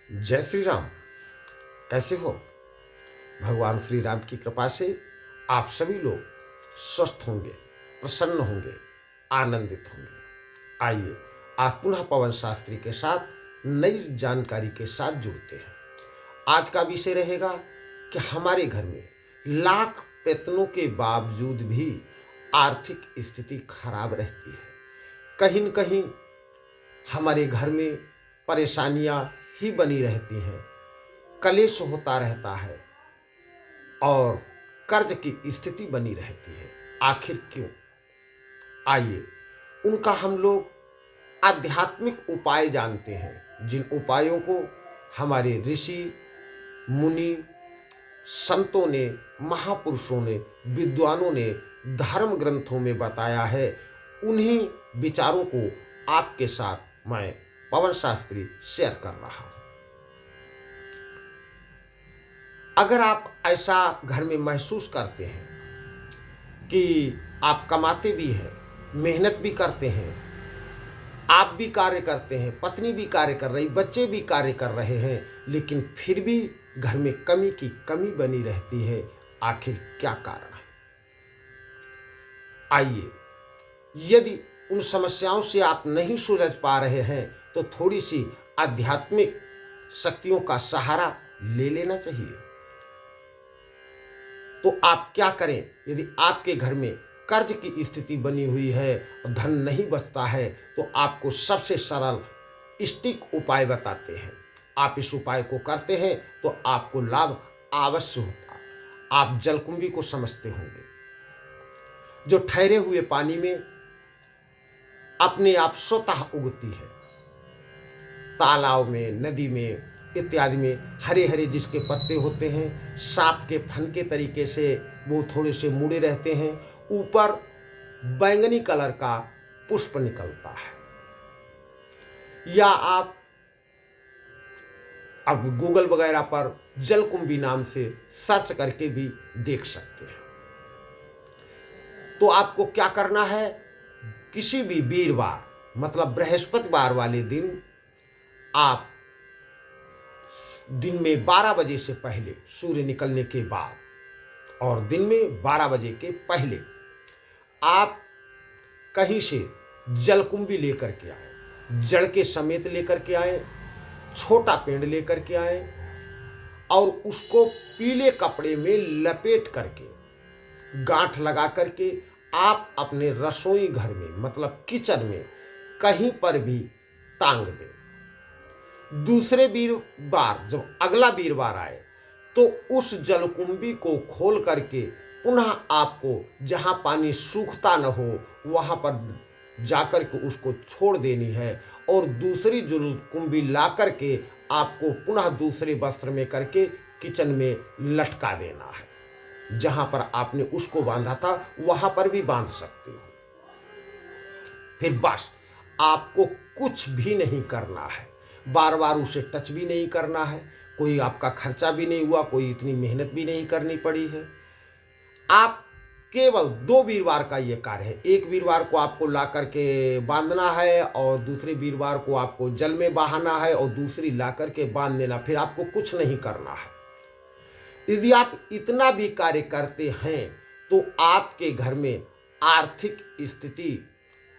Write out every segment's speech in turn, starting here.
जय श्री राम। कैसे हो? भगवान श्री राम की कृपा से आप सभी लोग स्वस्थ होंगे, प्रसन्न होंगे, आनंदित होंगे। आइए आज पुनः पवन शास्त्री के साथ नई जानकारी के साथ जुड़ते हैं। आज का विषय रहेगा कि हमारे घर में लाख प्रयत्नों के बावजूद भी आर्थिक स्थिति खराब रहती है। कहीं न कहीं हमारे घर में परेशानियां ही बनी रहती हैं, कलेश होता रहता है और कर्ज की स्थिति बनी रहती है। आखिर क्यों? आइए उनका हम लोग आध्यात्मिक उपाय जानते हैं, जिन उपायों को हमारे ऋषि मुनि संतों ने, महापुरुषों ने, विद्वानों ने धर्म ग्रंथों में बताया है। उन्हीं विचारों को आपके साथ मैं पवन शास्त्री शेयर कर रहा हूं। अगर आप ऐसा घर में महसूस करते हैं कि आप कमाते भी हैं, मेहनत भी करते हैं, आप भी कार्य करते हैं, पत्नी भी कार्य कर रही, बच्चे भी कार्य कर रहे हैं, लेकिन फिर भी घर में कमी की कमी बनी रहती है, आखिर क्या कारण है? आइए, यदि उन समस्याओं से आप नहीं सुलझ पा रहे हैं तो थोड़ी सी आध्यात्मिक शक्तियों का सहारा ले लेना चाहिए। तो आप क्या करें? यदि आपके घर में कर्ज की स्थिति बनी हुई है और धन नहीं बचता है तो आपको सबसे सरल स्टिक उपाय बताते हैं। आप इस उपाय को करते हैं तो आपको लाभ अवश्य होता। आप जलकुंभी को समझते होंगे, जो ठहरे हुए पानी में अपने आप स्वतः उगती है। तालाब में, नदी में इत्यादि में हरे हरे जिसके पत्ते होते हैं, सांप के फन के तरीके से वो थोड़े से मुड़े रहते हैं, ऊपर बैंगनी कलर का पुष्प निकलता है। या आप अब गूगल वगैरह पर जलकुंभी नाम से सर्च करके भी देख सकते हैं। तो आपको क्या करना है? किसी भी वीरवार मतलब बृहस्पतिवार वाले दिन आप दिन में 12 बजे से पहले, सूर्य निकलने के बाद और दिन में 12 बजे के पहले आप कहीं से जलकुंभी लेकर के आए, जड़ के समेत लेकर के आए, छोटा पेड़ लेकर के आए और उसको पीले कपड़े में लपेट करके गांठ लगा करके आप अपने रसोई घर में मतलब किचन में कहीं पर भी टांग दें। दूसरे वीरवार जब अगला वीरवार आए तो उस जलकुंभी को खोल करके पुनः आपको जहां पानी सूखता न हो वहां पर जाकर के उसको छोड़ देनी है और दूसरी जलकुंभी ला करके आपको पुनः दूसरे वस्त्र में करके किचन में लटका देना है। जहां पर आपने उसको बांधा था वहां पर भी बांध सकते हो। फिर बस आपको कुछ भी नहीं करना है, बार बार उसे टच भी नहीं करना है, कोई आपका खर्चा भी नहीं हुआ, कोई इतनी मेहनत भी नहीं करनी पड़ी है। आप केवल 2 वीरवार का ये कार्य है। एक वीरवार को आपको ला करके बांधना है और दूसरे वीरवार को आपको जल में बहाना है और दूसरी ला करके बांध देना। फिर आपको कुछ नहीं करना है। यदि आप इतना भी कार्य करते हैं तो आपके घर में आर्थिक स्थिति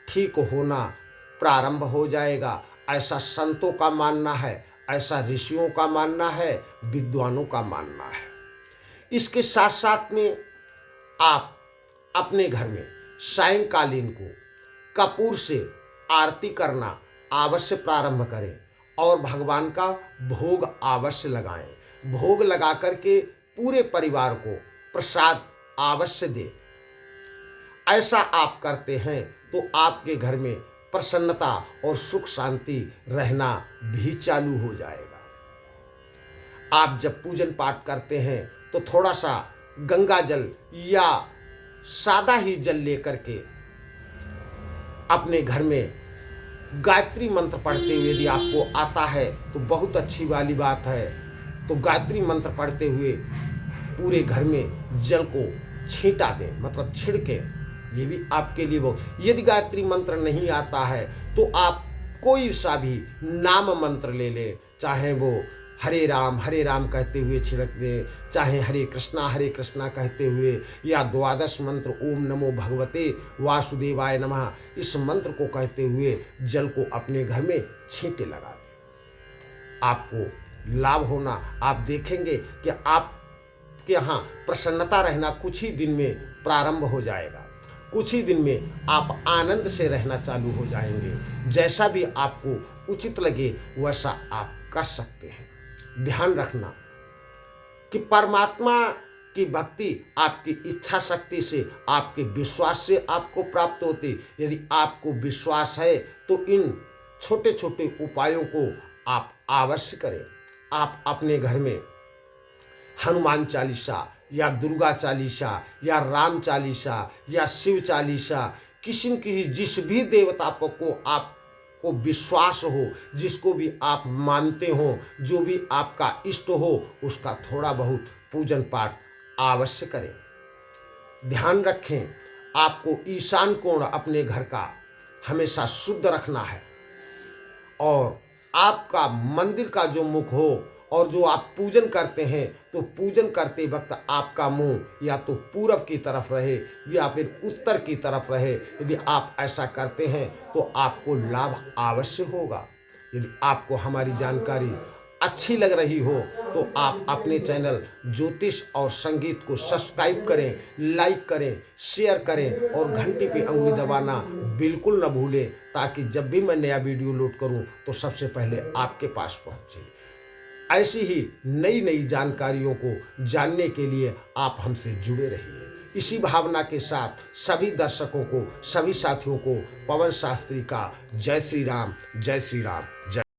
ठीक होना प्रारंभ हो जाएगा। ऐसा संतों का मानना है, ऐसा ऋषियों का मानना है, विद्वानों का मानना है। इसके साथ साथ में आप अपने घर में सायंकालीन को कपूर से आरती करना अवश्य प्रारंभ करें और भगवान का भोग अवश्य लगाएं। भोग लगा करके पूरे परिवार को प्रसाद अवश्य दें। ऐसा आप करते हैं तो आपके घर में प्रसन्नता और सुख शांति रहना भी चालू हो जाएगा। आप जब पूजन पाठ करते हैं तो थोड़ा सा गंगा जल या सादा ही जल लेकर के अपने घर में गायत्री मंत्र पढ़ते हुए, यदि आपको आता है तो बहुत अच्छी वाली बात है, तो गायत्री मंत्र पढ़ते हुए पूरे घर में जल को छींटा दें, मतलब छिड़के। ये भी आपके लिए बहुत। यदि गायत्री मंत्र नहीं आता है तो आप कोई सा भी नाम मंत्र ले ले, चाहे वो हरे राम कहते हुए छिड़क दे, चाहे हरे कृष्णा कहते हुए, या द्वादश मंत्र ओम नमो भगवते वासुदेवाय नमः इस मंत्र को कहते हुए जल को अपने घर में छींटे लगा दे। आपको लाभ होना, आप देखेंगे कि आपके यहाँ प्रसन्नता रहना कुछ ही दिन में प्रारंभ हो जाएगा। कुछ ही दिन में आप आनंद से रहना चालू हो जाएंगे। जैसा भी आपको उचित लगे वैसा आप कर सकते हैं। ध्यान रखना कि परमात्मा की भक्ति आपकी इच्छा शक्ति से, आपके विश्वास से आपको प्राप्त होती। यदि आपको विश्वास है तो इन छोटे छोटे उपायों को आप अवश्य करें। आप अपने घर में हनुमान चालीसा या दुर्गा चालीसा या राम चालीसा या शिव चालीसा, किसी की जिस भी देवता को आपको विश्वास हो, जिसको भी आप मानते हो, जो भी आपका इष्ट हो, उसका थोड़ा बहुत पूजन पाठ अवश्य करें। ध्यान रखें, आपको ईशान कोण अपने घर का हमेशा शुद्ध रखना है और आपका मंदिर का जो मुख हो और जो आप पूजन करते हैं तो पूजन करते वक्त आपका मुंह या तो पूरब की तरफ रहे या फिर उत्तर की तरफ रहे। यदि आप ऐसा करते हैं तो आपको लाभ अवश्य होगा। यदि आपको हमारी जानकारी अच्छी लग रही हो तो आप अपने चैनल ज्योतिष और संगीत को सब्सक्राइब करें, लाइक करें, शेयर करें और घंटी पे अंगुली दबाना बिल्कुल न भूलें, ताकि जब भी मैं नया वीडियो लोड करूं तो सबसे पहले आपके पास पहुंचे। ऐसी ही नई नई जानकारियों को जानने के लिए आप हमसे जुड़े रहिए। इसी भावना के साथ सभी दर्शकों को, सभी साथियों को पवन शास्त्री का जय श्री राम, जय श्री राम, जय।